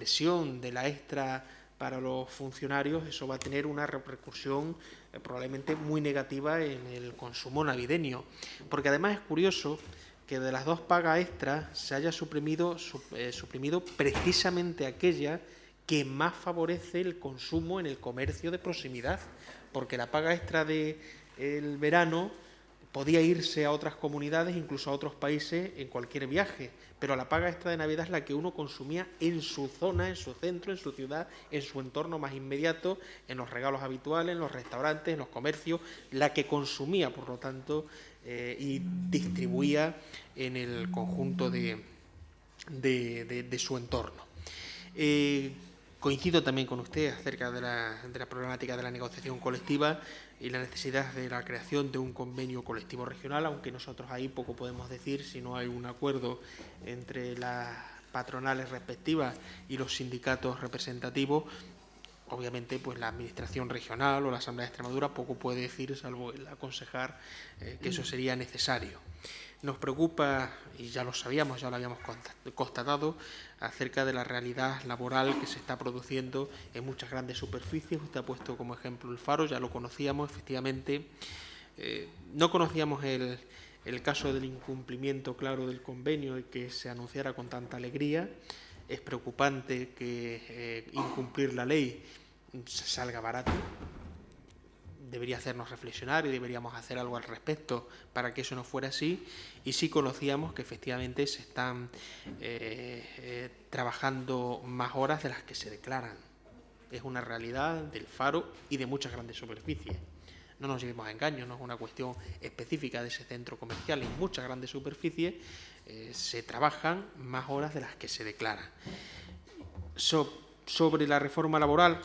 expresión de la extra para los funcionarios, eso va a tener una repercusión probablemente muy negativa en el consumo navideño. Porque además es curioso que de las 2 pagas extras se haya suprimido precisamente aquella que más favorece el consumo en el comercio de proximidad, porque la paga extra del verano podía irse a otras comunidades, incluso a otros países, en cualquier viaje, pero la paga extra de Navidad es la que uno consumía en su zona, en su centro, en su ciudad, en su entorno más inmediato, en los regalos habituales, en los restaurantes, en los comercios, la que consumía, por lo tanto, y distribuía en el conjunto de su entorno. Coincido también con usted acerca de la problemática de la negociación colectiva y la necesidad de la creación de un convenio colectivo regional, aunque nosotros ahí poco podemos decir si no hay un acuerdo entre las patronales respectivas y los sindicatos representativos. Obviamente, pues la Administración regional o la Asamblea de Extremadura poco puede decir, salvo el aconsejar que eso sería necesario. Nos preocupa, y ya lo sabíamos, ya lo habíamos constatado, acerca de la realidad laboral que se está produciendo en muchas grandes superficies. Usted ha puesto como ejemplo el Faro, ya lo conocíamos, efectivamente. No conocíamos el caso del incumplimiento claro del convenio y que se anunciara con tanta alegría. Es preocupante que incumplir la ley salga barato. Debería hacernos reflexionar y deberíamos hacer algo al respecto para que eso no fuera así. Y sí conocíamos que efectivamente se están trabajando más horas de las que se declaran. Es una realidad del Faro y de muchas grandes superficies. No nos llevemos a engaños, no es una cuestión específica de ese centro comercial. En muchas grandes superficies se trabajan más horas de las que se declaran. Sobre la reforma laboral,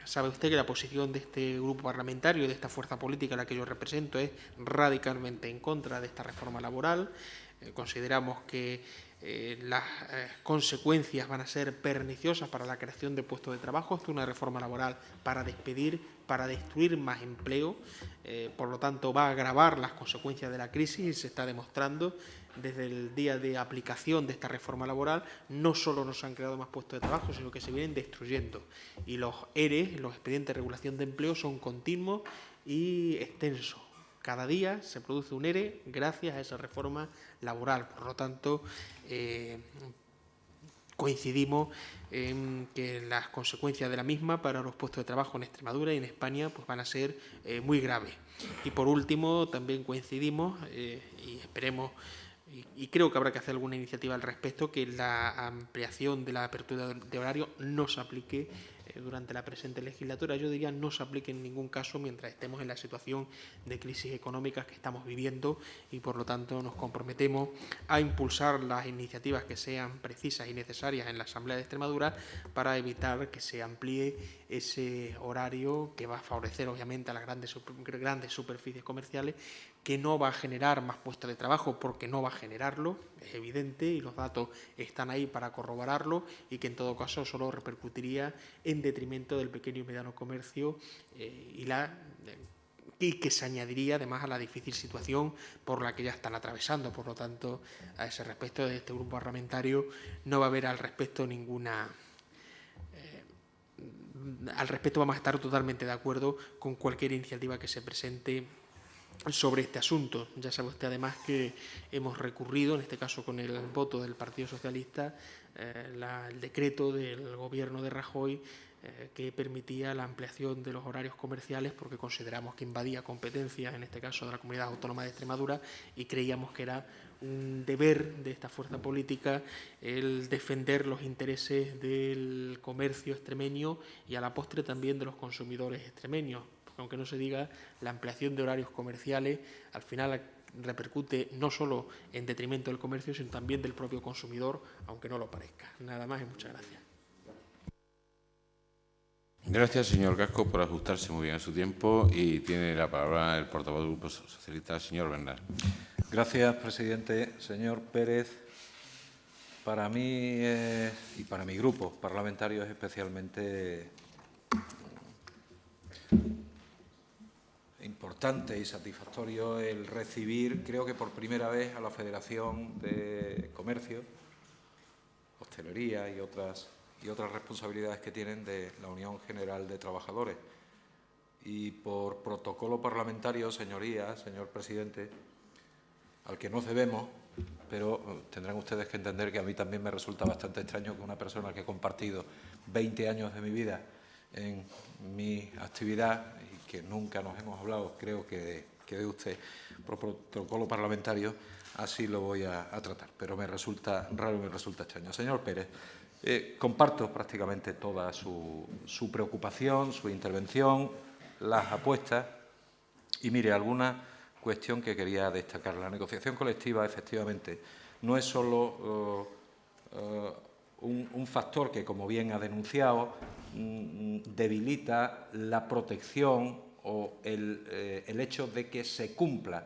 sabe usted que la posición de este grupo parlamentario, de esta fuerza política a la que yo represento, es radicalmente en contra de esta reforma laboral. Consideramos que las consecuencias van a ser perniciosas para la creación de puestos de trabajo. Esto es una reforma laboral para despedir, para destruir más empleo. Por lo tanto, va a agravar las consecuencias de la crisis y se está demostrando desde el día de aplicación de esta reforma laboral. No solo no se han creado más puestos de trabajo, sino que se vienen destruyendo. Y los ERE, los expedientes de regulación de empleo, son continuos y extensos. Cada día se produce un ERE gracias a esa reforma laboral. Por lo tanto, coincidimos en que las consecuencias de la misma para los puestos de trabajo en Extremadura y en España pues van a ser muy graves. Y por último, también coincidimos y esperemos, y creo que habrá que hacer alguna iniciativa al respecto, que la ampliación de la apertura de horario no se aplique durante la presente legislatura. Yo diría no se aplique en ningún caso mientras estemos en la situación de crisis económica que estamos viviendo, y por lo tanto nos comprometemos a impulsar las iniciativas que sean precisas y necesarias en la Asamblea de Extremadura para evitar que se amplíe ese horario, que va a favorecer obviamente a las grandes superficies comerciales, que no va a generar más puestos de trabajo porque no va a generarlo, es evidente, y los datos están ahí para corroborarlo, y que en todo caso solo repercutiría en detrimento del pequeño y mediano comercio y que se añadiría además a la difícil situación por la que ya están atravesando. Por lo tanto, a ese respecto, de este grupo parlamentario no va a haber al respecto ninguna... al respecto vamos a estar totalmente de acuerdo con cualquier iniciativa que se presente sobre este asunto. Ya sabe usted además que hemos recurrido, en este caso con el voto del Partido Socialista, el decreto del Gobierno de Rajoy que permitía la ampliación de los horarios comerciales, porque consideramos que invadía competencias, en este caso de la Comunidad Autónoma de Extremadura, y creíamos que era un deber de esta fuerza política el defender los intereses del comercio extremeño y a la postre también de los consumidores extremeños. Aunque no se diga, la ampliación de horarios comerciales al final repercute no solo en detrimento del comercio, sino también del propio consumidor, aunque no lo parezca. Nada más y muchas gracias. Gracias, señor Casco, por ajustarse muy bien a su tiempo, y tiene la palabra el portavoz del Grupo Socialista, señor Bernal. Gracias, presidente. Señor Pérez, para mí y para mi grupo parlamentario es especialmente importante y satisfactorio el recibir, creo que por primera vez, a la Federación de Comercio, Hostelería y otras y otras responsabilidades que tienen de la Unión General de Trabajadores. Y por protocolo parlamentario, señorías, señor presidente, al que nos debemos, pero tendrán ustedes que entender que a mí también me resulta bastante extraño que una persona que he compartido 20 años de mi vida en mi actividad y que nunca nos hemos hablado, creo que de usted, por protocolo parlamentario, así lo voy a tratar, pero me resulta raro y me resulta extraño. Señor Pérez, comparto prácticamente toda su preocupación, su intervención, las apuestas y, mire, alguna cuestión que quería destacar. La negociación colectiva, efectivamente, no es solo un factor que, como bien ha denunciado, debilita la protección o el hecho de que se cumpla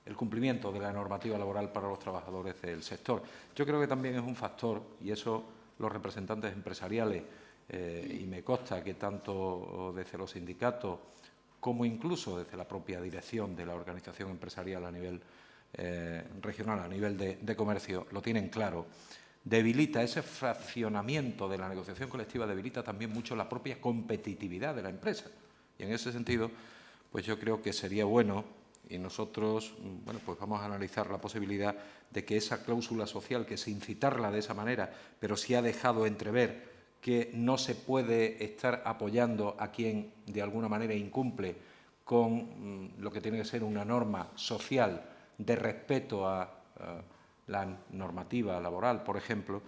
el cumplimiento de la normativa laboral para los trabajadores del sector. Yo creo que también es un factor, y eso los representantes empresariales, y me consta que tanto desde los sindicatos como incluso desde la propia dirección de la organización empresarial a nivel regional, a nivel de comercio, lo tienen claro, debilita ese fraccionamiento de la negociación colectiva, debilita también mucho la propia competitividad de la empresa. Y en ese sentido, pues yo creo que sería bueno, y nosotros, bueno, pues vamos a analizar la posibilidad de que esa cláusula social, que sin citarla de esa manera, pero sí ha dejado entrever que no se puede estar apoyando a quien de alguna manera incumple con lo que tiene que ser una norma social de respeto a la normativa laboral, por ejemplo,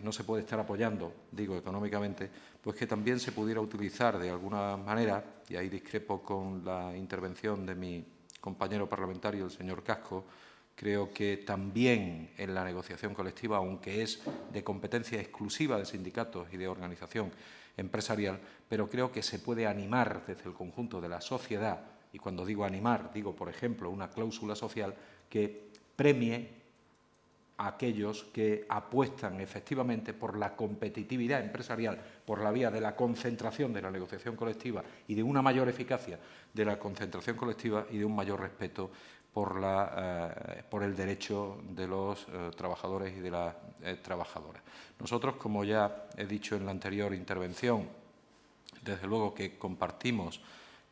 no se puede estar apoyando, digo, económicamente, pues que también se pudiera utilizar de alguna manera, y ahí discrepo con la intervención de mi compañero parlamentario, el señor Casco. Creo que también en la negociación colectiva, aunque es de competencia exclusiva de sindicatos y de organización empresarial, pero creo que se puede animar desde el conjunto de la sociedad, y cuando digo animar, digo, por ejemplo, una cláusula social que premie a aquellos que apuestan efectivamente por la competitividad empresarial, por la vía de la concentración de la negociación colectiva y de una mayor eficacia de la concentración colectiva y de un mayor respeto por el derecho de los trabajadores y de las trabajadoras. Nosotros, como ya he dicho en la anterior intervención, desde luego que compartimos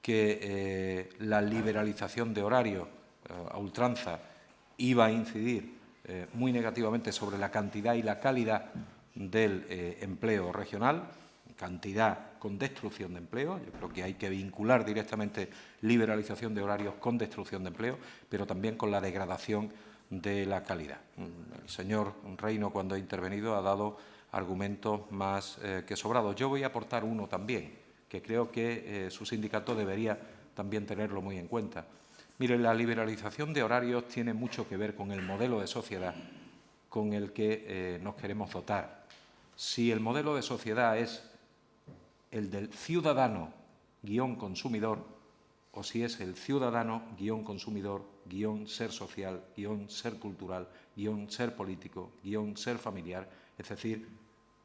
que la liberalización de horarios a ultranza iba a incidir muy negativamente sobre la cantidad y la calidad del empleo regional, cantidad con destrucción de empleo. Yo creo que hay que vincular directamente liberalización de horarios con destrucción de empleo, pero también con la degradación de la calidad. El señor Reino, cuando ha intervenido, ha dado argumentos más que sobrados. Yo voy a aportar uno también, que creo que su sindicato debería también tenerlo muy en cuenta. Mire, la liberalización de horarios tiene mucho que ver con el modelo de sociedad con el que nos queremos dotar. Si el modelo de sociedad es el del ciudadano-consumidor, o si es el ciudadano-consumidor-ser social-ser cultural-ser político-ser familiar, es decir,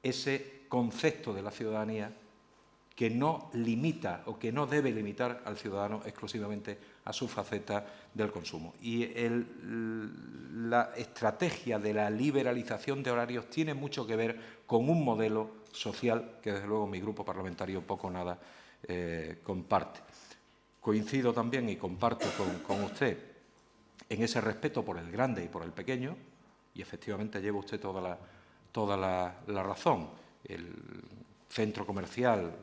ese concepto de la ciudadanía que no limita o que no debe limitar al ciudadano exclusivamente a su faceta del consumo. Y la estrategia de la liberalización de horarios tiene mucho que ver con un modelo social que, desde luego, mi grupo parlamentario poco o nada comparte. Coincido también y comparto con usted en ese respeto por el grande y por el pequeño, y efectivamente lleva usted toda la razón. El centro comercial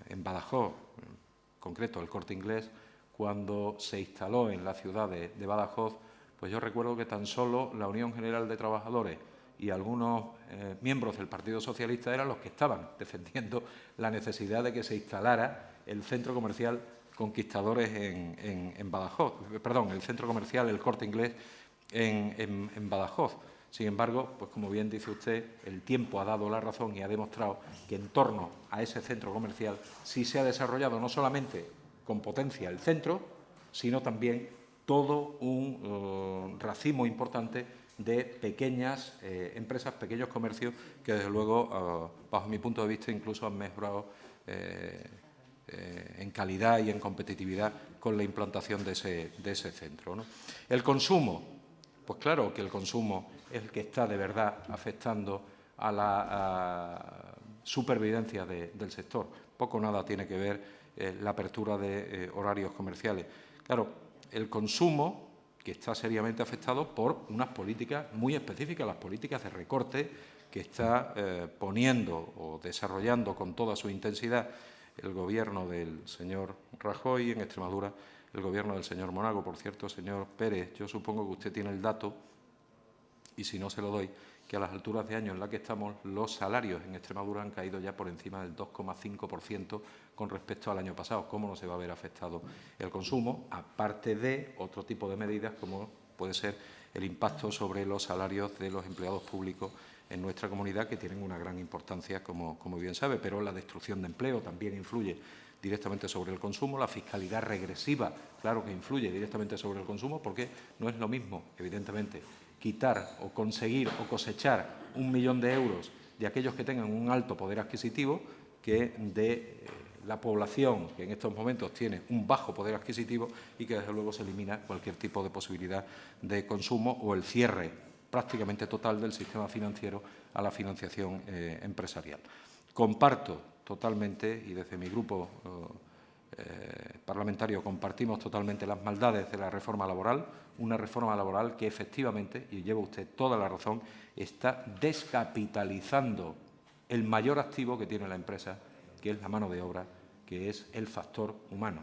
en Badajoz, en concreto el Corte Inglés, cuando se instaló en la ciudad de Badajoz, pues yo recuerdo que tan solo la Unión General de Trabajadores y algunos miembros del Partido Socialista eran los que estaban defendiendo la necesidad de que se instalara el centro comercial Conquistadores en Badajoz, perdón, el centro comercial El Corte Inglés en Badajoz. Sin embargo, pues como bien dice usted, el tiempo ha dado la razón y ha demostrado que en torno a ese centro comercial sí se ha desarrollado no solamente con potencia el centro, sino también todo un racimo importante de pequeñas empresas, pequeños comercios que, desde luego, bajo mi punto de vista, incluso han mejorado en calidad y en competitividad con la implantación de ese centro, ¿no? El consumo. pues claro que el consumo es el que está de verdad afectando a la supervivencia del sector. Poco o nada tiene que ver la apertura de horarios comerciales. Claro, el consumo que está seriamente afectado por unas políticas muy específicas, las políticas de recorte que está poniendo o desarrollando con toda su intensidad el Gobierno del señor Rajoy, en Extremadura el Gobierno del señor Monago. Por cierto, señor Pérez, yo supongo que usted tiene el dato, y si no se lo doy, que a las alturas de año en las que estamos, los salarios en Extremadura han caído ya por encima del 2,5% con respecto al año pasado. ¿Cómo no se va a ver afectado el consumo? Aparte de otro tipo de medidas, como puede ser el impacto sobre los salarios de los empleados públicos en nuestra comunidad, que tienen una gran importancia, como bien sabe, pero la destrucción de empleo también influye directamente sobre el consumo, la fiscalidad regresiva, claro que influye directamente sobre el consumo, porque no es lo mismo, evidentemente, quitar o conseguir o cosechar 1 millón de euros de aquellos que tengan un alto poder adquisitivo que de la población que en estos momentos tiene un bajo poder adquisitivo y que desde luego se elimina cualquier tipo de posibilidad de consumo o el cierre prácticamente total del sistema financiero a la financiación empresarial. Comparto totalmente, y desde mi grupo parlamentario compartimos totalmente las maldades de la reforma laboral, una reforma laboral que efectivamente, y lleva usted toda la razón, está descapitalizando el mayor activo que tiene la empresa, que es la mano de obra, que es el factor humano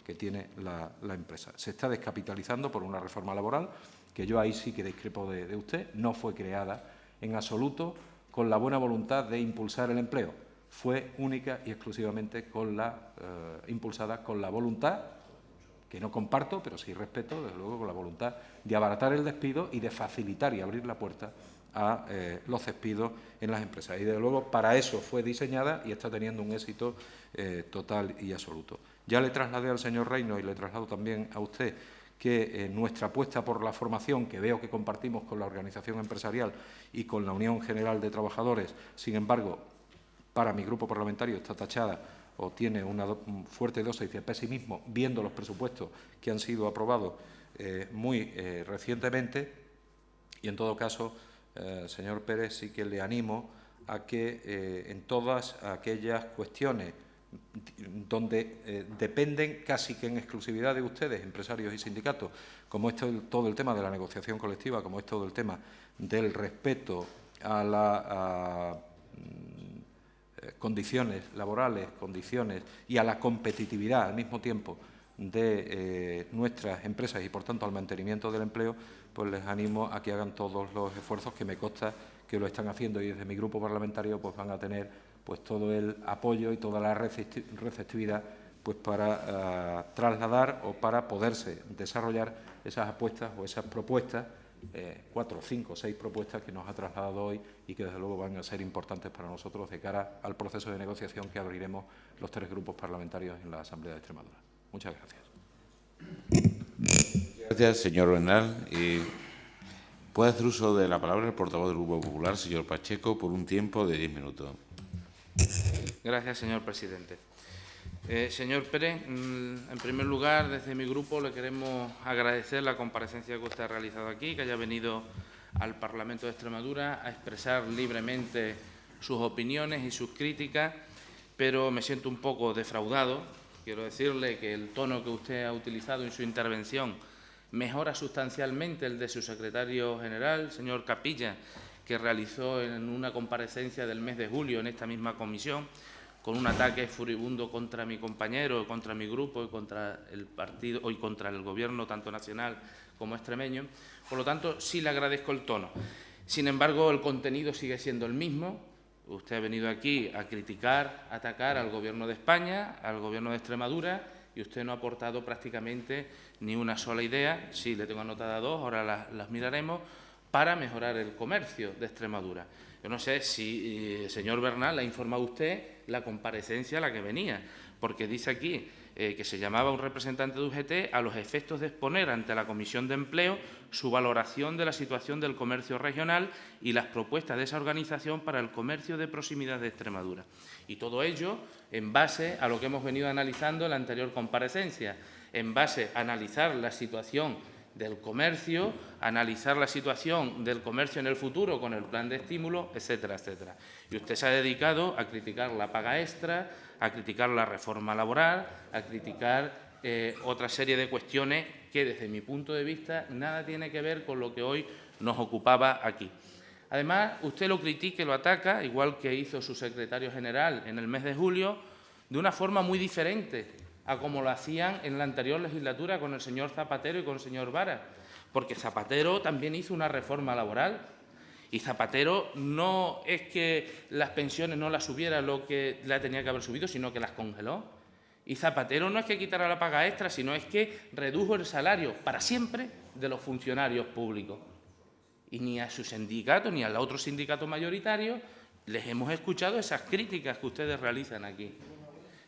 que tiene la empresa. Se está descapitalizando por una reforma laboral que yo ahí sí que discrepo de usted, no fue creada en absoluto con la buena voluntad de impulsar el empleo. Fue única y exclusivamente impulsada con la voluntad, que no comparto, pero sí respeto, desde luego, con la voluntad de abaratar el despido y de facilitar y abrir la puerta a los despidos en las empresas. Y, desde luego, para eso fue diseñada y está teniendo un éxito total y absoluto. Ya le trasladé al señor Reino y le traslado también a usted que nuestra apuesta por la formación, que veo que compartimos con la organización empresarial y con la Unión General de Trabajadores, sin embargo, para mi grupo parlamentario está tachada o tiene una fuerte dosis de pesimismo, viendo los presupuestos que han sido aprobados muy recientemente. Y, en todo caso, señor Pérez, sí que le animo a que en todas aquellas cuestiones donde dependen casi que en exclusividad de ustedes, empresarios y sindicatos, como es todo el tema de la negociación colectiva, como es todo el tema del respeto a las condiciones laborales, condiciones y a la competitividad al mismo tiempo de nuestras empresas y, por tanto, al mantenimiento del empleo, pues les animo a que hagan todos los esfuerzos, que me consta que lo están haciendo, y desde mi grupo parlamentario pues van a tener pues todo el apoyo y toda la receptividad pues para trasladar o para poderse desarrollar esas apuestas o esas propuestas, 4, 5, 6 propuestas que nos ha trasladado hoy y que desde luego van a ser importantes para nosotros de cara al proceso de negociación que abriremos los 3 grupos parlamentarios en la Asamblea de Extremadura. Muchas gracias. Gracias, señor Bernal. Puede hacer uso de la palabra el portavoz del Grupo Popular, señor Pacheco, por un tiempo de 10 minutos. Gracias, señor presidente. Señor Pérez, en primer lugar, desde mi grupo le queremos agradecer la comparecencia que usted ha realizado aquí, que haya venido al Parlamento de Extremadura a expresar libremente sus opiniones y sus críticas, pero me siento un poco defraudado. Quiero decirle que el tono que usted ha utilizado en su intervención mejora sustancialmente el de su secretario general, señor Capilla, que realizó en una comparecencia del mes de julio en esta misma comisión, con un ataque furibundo contra mi compañero, contra mi grupo y contra el partido y contra el Gobierno, tanto nacional como extremeño. Por lo tanto, sí le agradezco el tono. Sin embargo, el contenido sigue siendo el mismo. Usted ha venido aquí a criticar, a atacar al Gobierno de España, al Gobierno de Extremadura, y usted no ha aportado prácticamente ni una sola idea. Sí, le tengo anotada 2, ahora las miraremos, para mejorar el comercio de Extremadura. Yo no sé si, señor Bernal, ha informado usted la comparecencia a la que venía, porque dice aquí que se llamaba un representante de UGT a los efectos de exponer ante la Comisión de Empleo su valoración de la situación del comercio regional y las propuestas de esa organización para el comercio de proximidad de Extremadura. Y todo ello en base a lo que hemos venido analizando en la anterior comparecencia, en base a analizar la situación del comercio, analizar la situación del comercio en el futuro con el plan de estímulo, etcétera, etcétera. Y usted se ha dedicado a criticar la paga extra, a criticar la reforma laboral, a criticar otra serie de cuestiones que, desde mi punto de vista, nada tiene que ver con lo que hoy nos ocupaba aquí. Además, usted lo critica y lo ataca, igual que hizo su secretario general en el mes de julio, de una forma muy diferente a como lo hacían en la anterior legislatura con el señor Zapatero y con el señor Vara, porque Zapatero también hizo una reforma laboral y Zapatero no es que las pensiones no las subiera lo que la tenía que haber subido, sino que las congeló. Y Zapatero no es que quitara la paga extra, sino es que redujo el salario para siempre de los funcionarios públicos. Y ni a su sindicato ni al otro sindicato mayoritario les hemos escuchado esas críticas que ustedes realizan aquí.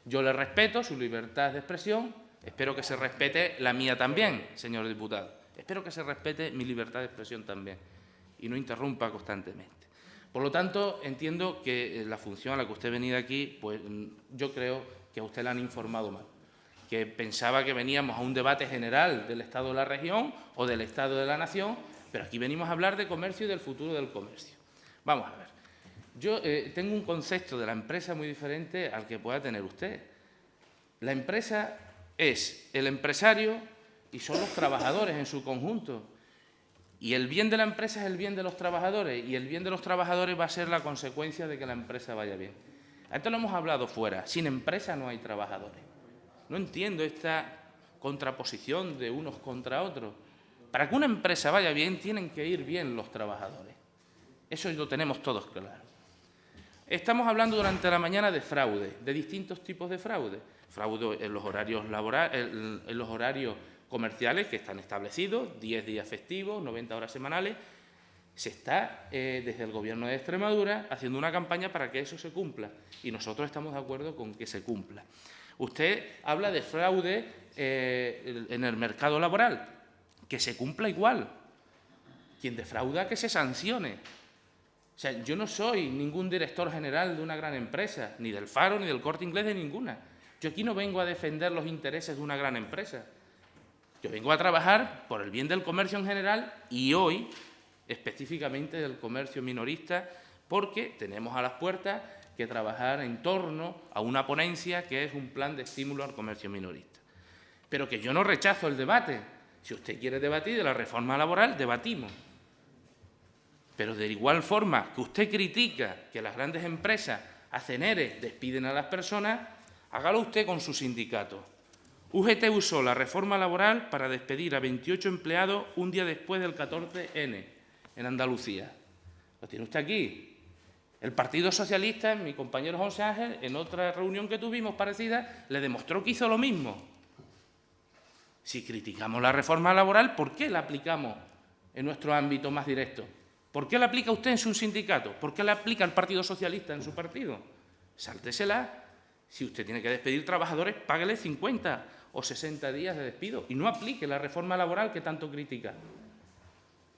Yo le respeto su libertad de expresión, espero que se respete la mía también, señor diputado. Espero que se respete mi libertad de expresión también y no interrumpa constantemente. Por lo tanto, entiendo que la función a la que usted ha venido aquí, pues yo creo que a usted la han informado mal, que pensaba que veníamos a un debate general del Estado de la región o del Estado de la nación, pero aquí venimos a hablar de comercio y del futuro del comercio. Vamos a ver. Yo tengo un concepto de la empresa muy diferente al que pueda tener usted. La empresa es el empresario y son los trabajadores en su conjunto. Y el bien de la empresa es el bien de los trabajadores y el bien de los trabajadores va a ser la consecuencia de que la empresa vaya bien. Esto lo hemos hablado fuera. Sin empresa no hay trabajadores. No entiendo esta contraposición de unos contra otros. Para que una empresa vaya bien tienen que ir bien los trabajadores. Eso lo tenemos todos claro. Estamos hablando durante la mañana de fraude, de distintos tipos de fraude. Fraude en los horarios laborales, en los horarios comerciales que están establecidos, 10 días festivos, 90 horas semanales. Se está, desde el Gobierno de Extremadura, haciendo una campaña para que eso se cumpla. Y nosotros estamos de acuerdo con que se cumpla. Usted habla de fraude en el mercado laboral. Que se cumpla igual. Quien defrauda, que se sancione. O sea, yo no soy ningún director general de una gran empresa, ni del Faro, ni del Corte Inglés, de ninguna. Yo aquí no vengo a defender los intereses de una gran empresa. Yo vengo a trabajar por el bien del comercio en general y hoy, específicamente del comercio minorista, porque tenemos a las puertas que trabajar en torno a una ponencia que es un plan de estímulo al comercio minorista. Pero que yo no rechazo el debate. Si usted quiere debatir de la reforma laboral, debatimos. Pero de igual forma que usted critica que las grandes empresas hacen ERE, despiden a las personas, hágalo usted con su sindicato. UGT usó la reforma laboral para despedir a 28 empleados un día después del 14N en Andalucía. Lo tiene usted aquí. El Partido Socialista, mi compañero José Ángel, en otra reunión que tuvimos parecida, le demostró que hizo lo mismo. Si criticamos la reforma laboral, ¿por qué la aplicamos en nuestro ámbito más directo? ¿Por qué la aplica usted en su sindicato? ¿Por qué la aplica el Partido Socialista en su partido? Sáltesela. Si usted tiene que despedir trabajadores, páguele 50 o 60 días de despido y no aplique la reforma laboral que tanto critica.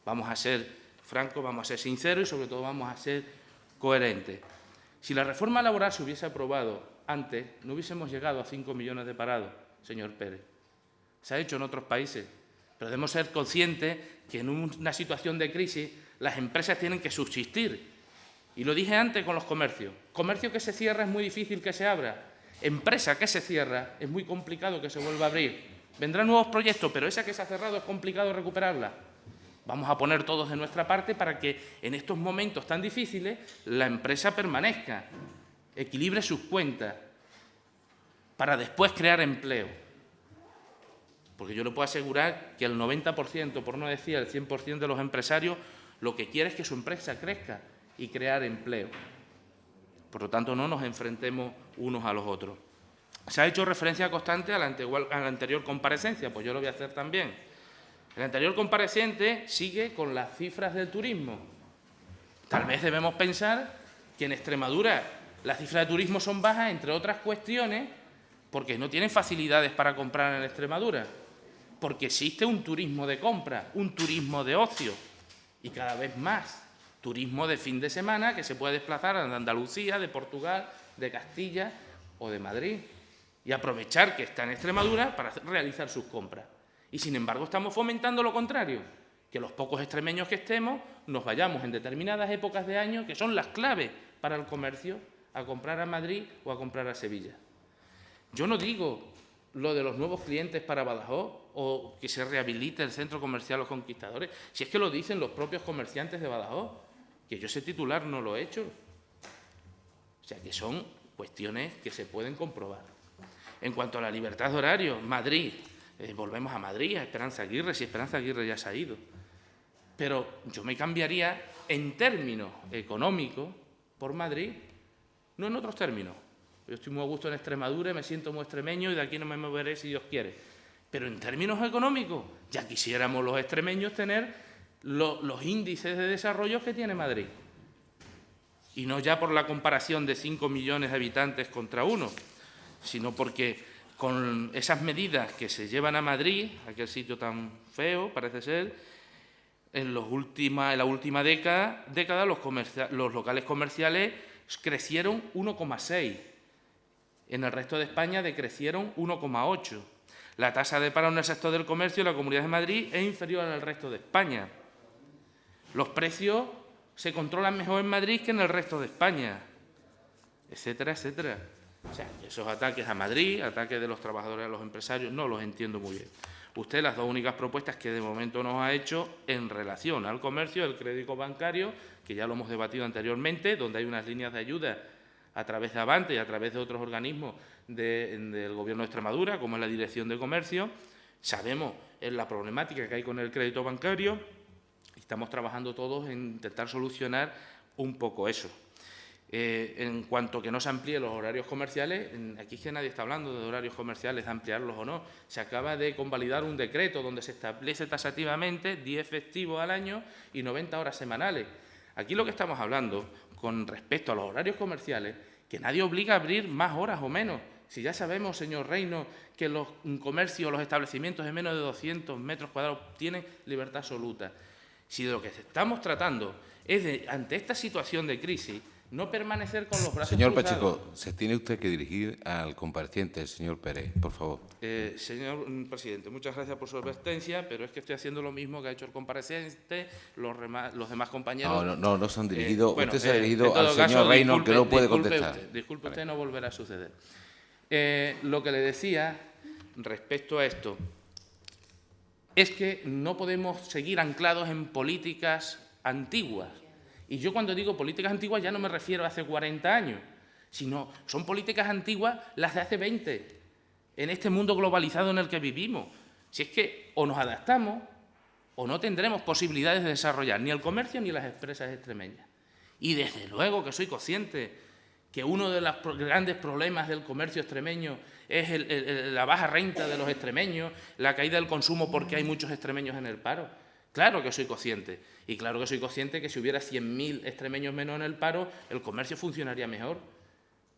Vamos a ser francos, vamos a ser sinceros y sobre todo vamos a ser coherentes. Si la reforma laboral se hubiese aprobado antes, no hubiésemos llegado a 5 millones de parados, señor Pérez. Se ha hecho en otros países, pero debemos ser conscientes que en una situación de crisis las empresas tienen que subsistir. Y lo dije antes con los comercios. Comercio que se cierra es muy difícil que se abra. Empresa que se cierra es muy complicado que se vuelva a abrir. Vendrán nuevos proyectos, pero esa que se ha cerrado es complicado recuperarla. Vamos a poner todos de nuestra parte para que en estos momentos tan difíciles la empresa permanezca, equilibre sus cuentas, para después crear empleo. Porque yo le puedo asegurar que el 90%, por no decir el 100% de los empresarios, lo que quiere es que su empresa crezca y crear empleo. Por lo tanto, no nos enfrentemos unos a los otros. Se ha hecho referencia constante a la anterior comparecencia, pues yo lo voy a hacer también. El anterior compareciente sigue con las cifras del turismo. Tal vez debemos pensar que en Extremadura las cifras de turismo son bajas, entre otras cuestiones, porque no tienen facilidades para comprar en Extremadura, porque existe un turismo de compra, un turismo de ocio, y cada vez más turismo de fin de semana que se puede desplazar a Andalucía, de Portugal, de Castilla o de Madrid y aprovechar que está en Extremadura para realizar sus compras. Y, sin embargo, estamos fomentando lo contrario, que los pocos extremeños que estemos nos vayamos en determinadas épocas de año, que son las claves para el comercio, a comprar a Madrid o a comprar a Sevilla. Yo no digo lo de los nuevos clientes para Badajoz o que se rehabilite el centro comercial Los Conquistadores, si es que lo dicen los propios comerciantes de Badajoz, que yo ese titular no lo he hecho. O sea, que son cuestiones que se pueden comprobar. En cuanto a la libertad de horario, Madrid, volvemos a Madrid, a Esperanza Aguirre, si Esperanza Aguirre ya se ha ido. Pero yo me cambiaría en términos económicos por Madrid, no en otros términos. Yo estoy muy a gusto en Extremadura, me siento muy extremeño y de aquí no me moveré si Dios quiere. Pero en términos económicos, ya quisiéramos los extremeños tener los índices de desarrollo que tiene Madrid. Y no ya por la comparación de 5 millones de habitantes contra 1, sino porque con esas medidas que se llevan a Madrid, aquel sitio tan feo, parece ser, en la última década los locales comerciales crecieron 1,6. En el resto de España decrecieron 1,8. La tasa de paro en el sector del comercio en la Comunidad de Madrid es inferior al resto de España. Los precios se controlan mejor en Madrid que en el resto de España, etcétera, etcétera. O sea, esos ataques a Madrid, ataques de los trabajadores a los empresarios, no los entiendo muy bien. Usted las dos únicas propuestas que de momento nos ha hecho en relación al comercio, el crédito bancario, que ya lo hemos debatido anteriormente, donde hay unas líneas de ayuda a través de Avante y a través de otros organismos del Gobierno de Extremadura, como es la Dirección de Comercio. Sabemos la problemática que hay con el crédito bancario y estamos trabajando todos en intentar solucionar un poco eso. En cuanto que no se amplíen los horarios comerciales, aquí es que nadie está hablando de horarios comerciales, de ampliarlos o no. Se acaba de convalidar un decreto donde se establece taxativamente 10 festivos al año y 90 horas semanales. Aquí lo que estamos hablando con respecto a los horarios comerciales, que nadie obliga a abrir más horas o menos. Si ya sabemos, señor Reino, que los comercios, los establecimientos de menos de 200 metros cuadrados tienen libertad absoluta. Si de lo que estamos tratando es de, ante esta situación de crisis, no permanecer con los brazos Señor cruzados. Pacheco, se tiene usted que dirigir al compareciente, el señor Pérez, por favor. Señor presidente, muchas gracias por su advertencia, pero es que estoy haciendo lo mismo que ha hecho el compareciente, los demás compañeros. No se han dirigido. Bueno, usted se ha dirigido en todo al señor caso, Reino, que no puede contestar. Disculpe usted, no volverá a suceder. Lo que le decía respecto a esto es que no podemos seguir anclados en políticas antiguas. Y yo cuando digo políticas antiguas ya no me refiero a hace 40 años, sino son políticas antiguas las de hace 20, en este mundo globalizado en el que vivimos. Si es que o nos adaptamos o no tendremos posibilidades de desarrollar ni el comercio ni las empresas extremeñas. Y desde luego que soy consciente que uno de los grandes problemas del comercio extremeño es la baja renta de los extremeños, la caída del consumo porque hay muchos extremeños en el paro. Claro que soy consciente. Y claro que soy consciente que si hubiera 100.000 extremeños menos en el paro, el comercio funcionaría mejor.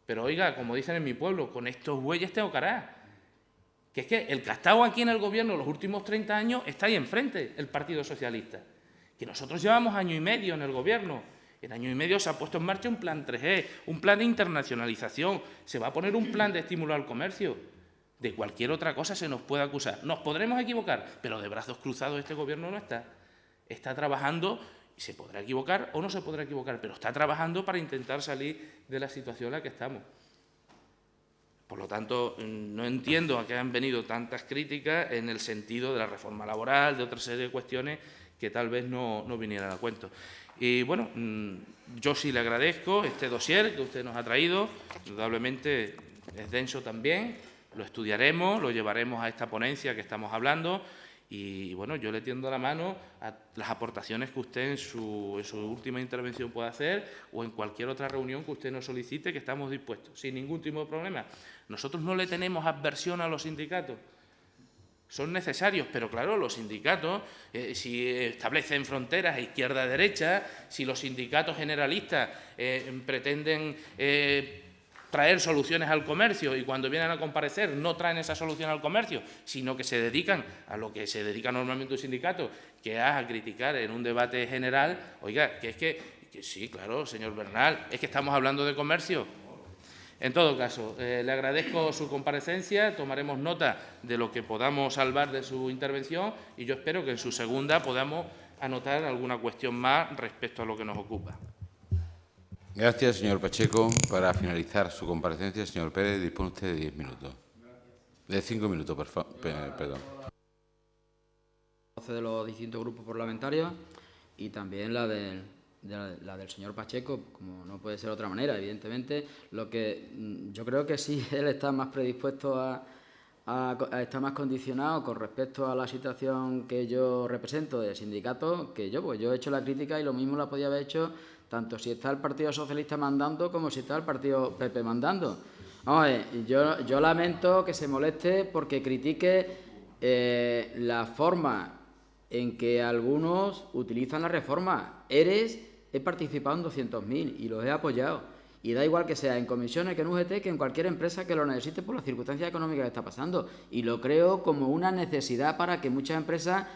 Pero oiga, como dicen en mi pueblo, con estos bueyes tengo cará. Que es que el que ha estado aquí en el gobierno los últimos 30 años está ahí enfrente, el Partido Socialista. Que nosotros llevamos año y medio en el gobierno. En año y medio se ha puesto en marcha un plan 3G, un plan de internacionalización. Se va a poner un plan de estímulo al comercio. De cualquier otra cosa se nos puede acusar. Nos podremos equivocar, pero de brazos cruzados este gobierno no está. Está trabajando, y se podrá equivocar o no se podrá equivocar, pero está trabajando para intentar salir de la situación en la que estamos. Por lo tanto, no entiendo a qué han venido tantas críticas en el sentido de la reforma laboral, de otra serie de cuestiones que tal vez no vinieran a cuento. Y bueno, yo sí le agradezco este dossier que usted nos ha traído, indudablemente es denso también, lo estudiaremos, lo llevaremos a esta ponencia que estamos hablando y bueno, yo le tiendo la mano a las aportaciones que usted en su última intervención pueda hacer o en cualquier otra reunión que usted nos solicite, que estamos dispuestos, sin ningún tipo de problema. Nosotros no le tenemos aversión a los sindicatos. Son necesarios, pero claro, los sindicatos, si establecen fronteras izquierda-derecha, si los sindicatos generalistas pretenden traer soluciones al comercio y cuando vienen a comparecer no traen esa solución al comercio, sino que se dedican a lo que se dedica normalmente un sindicato, que es a criticar en un debate general, oiga, que es que sí, claro, señor Bernal, es que estamos hablando de comercio. En todo caso, le agradezco su comparecencia, tomaremos nota de lo que podamos salvar de su intervención y yo espero que en su segunda podamos anotar alguna cuestión más respecto a lo que nos ocupa. Gracias, señor Pacheco. Para finalizar su comparecencia, señor Pérez, dispone usted de 10 minutos. De 5 minutos, perdón. De los distintos grupos parlamentarios y también la del señor Pacheco, como no puede ser de otra manera, evidentemente. Lo que yo creo que sí, él está más predispuesto está más condicionado con respecto a la situación que yo represento del sindicato que yo. Pues yo he hecho la crítica y lo mismo la podía haber hecho tanto si está el Partido Socialista mandando como si está el Partido PP mandando. Vamos a ver, yo lamento que se moleste porque critique la forma en que algunos utilizan la reforma. He participado en 200.000 y los he apoyado. Y da igual que sea en comisiones, que en UGT, que en cualquier empresa que lo necesite por las circunstancias económicas que está pasando. Y lo creo como una necesidad para que muchas empresas,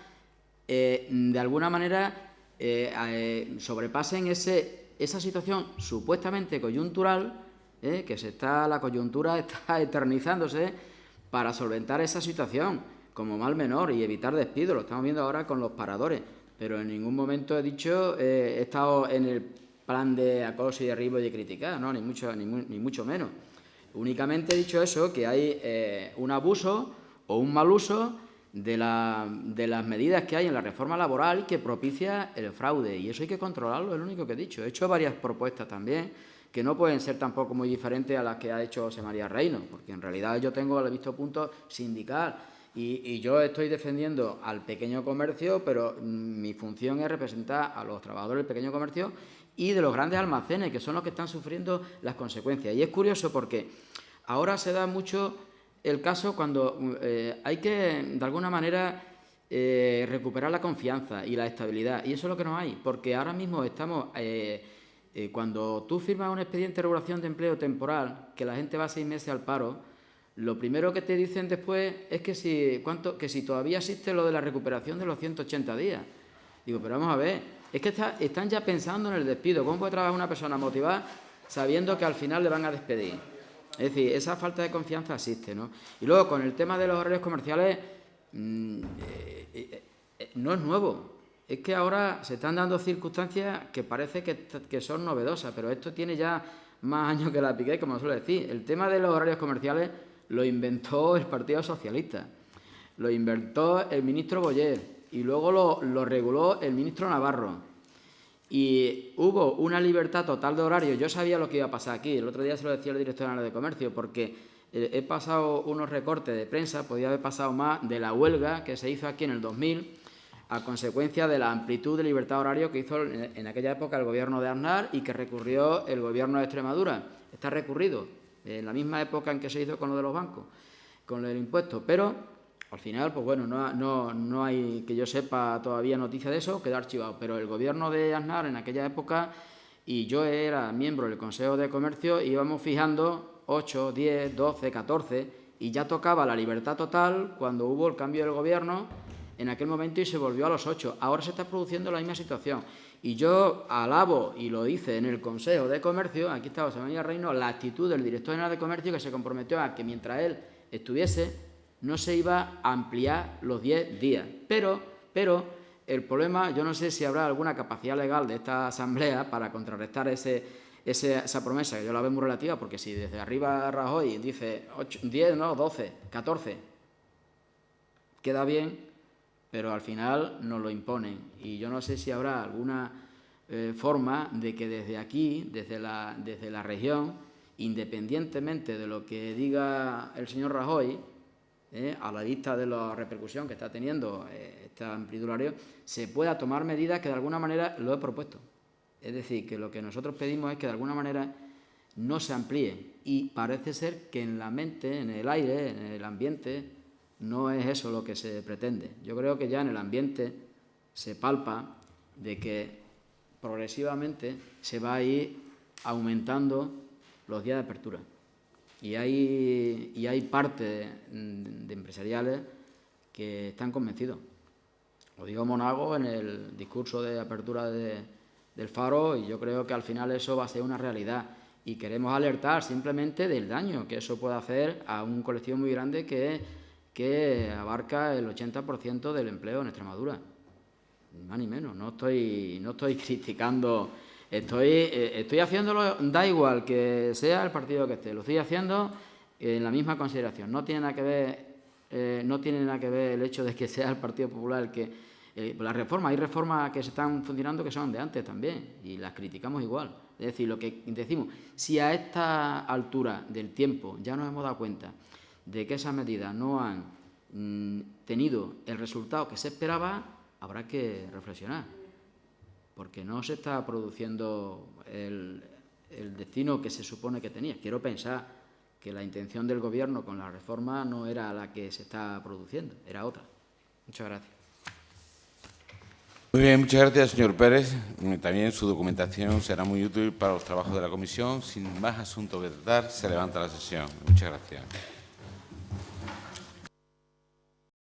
de alguna manera, sobrepasen esa situación supuestamente coyuntural, que la coyuntura está eternizándose para solventar esa situación como mal menor y evitar despidos. Lo estamos viendo ahora con los paradores, pero en ningún momento he dicho, he estado en el plan de acoso y derribo y de criticar, no, ni mucho menos. Únicamente he dicho eso, que hay un abuso o un mal uso de las medidas que hay en la reforma laboral que propicia el fraude, y eso hay que controlarlo, es lo único que he dicho. He hecho varias propuestas también, que no pueden ser tampoco muy diferentes a las que ha hecho José María Reino, porque en realidad yo tengo el visto punto sindical y yo estoy defendiendo al pequeño comercio, pero mi función es representar a los trabajadores del pequeño comercio y de los grandes almacenes, que son los que están sufriendo las consecuencias. Y es curioso porque ahora se da mucho el caso cuando hay que, de alguna manera, recuperar la confianza y la estabilidad. Y eso es lo que no hay, porque ahora mismo estamos... cuando tú firmas un expediente de regulación de empleo temporal, que la gente va 6 meses al paro, lo primero que te dicen después es que si todavía existe lo de la recuperación de los 180 días. Digo, pero vamos a ver, es que están ya pensando en el despido. ¿Cómo puede trabajar una persona motivada sabiendo que al final le van a despedir? Es decir, esa falta de confianza existe, ¿no? Y luego, con el tema de los horarios comerciales, no es nuevo. Es que ahora se están dando circunstancias que parece que son novedosas, pero esto tiene ya más años que la piqué, como suele decir. El tema de los horarios comerciales lo inventó el Partido Socialista, lo inventó el ministro Boyer y luego lo reguló el ministro Navarro. Y hubo una libertad total de horario. Yo sabía lo que iba a pasar aquí. El otro día se lo decía el director general de Comercio, porque he pasado unos recortes de prensa, podía haber pasado más, de la huelga que se hizo aquí en el 2000, a consecuencia de la amplitud de libertad de horario que hizo en aquella época el gobierno de Aznar y que recurrió el gobierno de Extremadura. Está recurrido en la misma época en que se hizo con lo de los bancos, con el impuesto. Pero al final, pues bueno, no hay, que yo sepa, todavía noticia de eso, quedó archivado. Pero el gobierno de Aznar en aquella época, y yo era miembro del Consejo de Comercio, íbamos fijando 8, 10, 12, 14, y ya tocaba la libertad total cuando hubo el cambio del gobierno en aquel momento y se volvió a los 8. Ahora se está produciendo la misma situación. Y yo alabo, y lo hice en el Consejo de Comercio, aquí está José María Reino, la actitud del director general de Comercio, que se comprometió a que mientras él estuviese no se iba a ampliar los 10 días. Pero el problema, yo no sé si habrá alguna capacidad legal de esta Asamblea para contrarrestar esa promesa, que yo la veo muy relativa, porque si desde arriba Rajoy dice 10, no, 12, 14, queda bien, pero al final nos lo imponen. Y yo no sé si habrá alguna forma de que desde aquí, desde la región, independientemente de lo que diga el señor Rajoy, a la vista de la repercusión que está teniendo este amplitud horario, se pueda tomar medidas que de alguna manera lo he propuesto. Es decir, que lo que nosotros pedimos es que de alguna manera no se amplíe. Y parece ser que en la mente, en el aire, en el ambiente, no es eso lo que se pretende. Yo creo que ya en el ambiente se palpa de que progresivamente se va a ir aumentando los días de apertura. Y hay parte de empresariales que están convencidos. Lo digo Monago en el discurso de apertura del Faro, y yo creo que al final eso va a ser una realidad. y queremos alertar simplemente del daño que eso puede hacer a un colectivo muy grande que abarca el 80% del empleo en Extremadura. Ni más ni menos. No estoy criticando, estoy haciéndolo, da igual que sea el partido que esté, lo estoy haciendo en la misma consideración. No tiene nada que ver el hecho de que sea el Partido Popular el que... la reforma, hay reformas que se están funcionando que son de antes también y las criticamos igual. Es decir, lo que decimos, si a esta altura del tiempo ya nos hemos dado cuenta de que esas medidas no han tenido el resultado que se esperaba, habrá que reflexionar, porque no se está produciendo el destino que se supone que tenía. Quiero pensar que la intención del Gobierno con la reforma no era la que se está produciendo, era otra. Muchas gracias. Muy bien, muchas gracias, señor Pérez. También su documentación será muy útil para los trabajos de la comisión. Sin más asuntos que tratar, se levanta la sesión. Muchas gracias.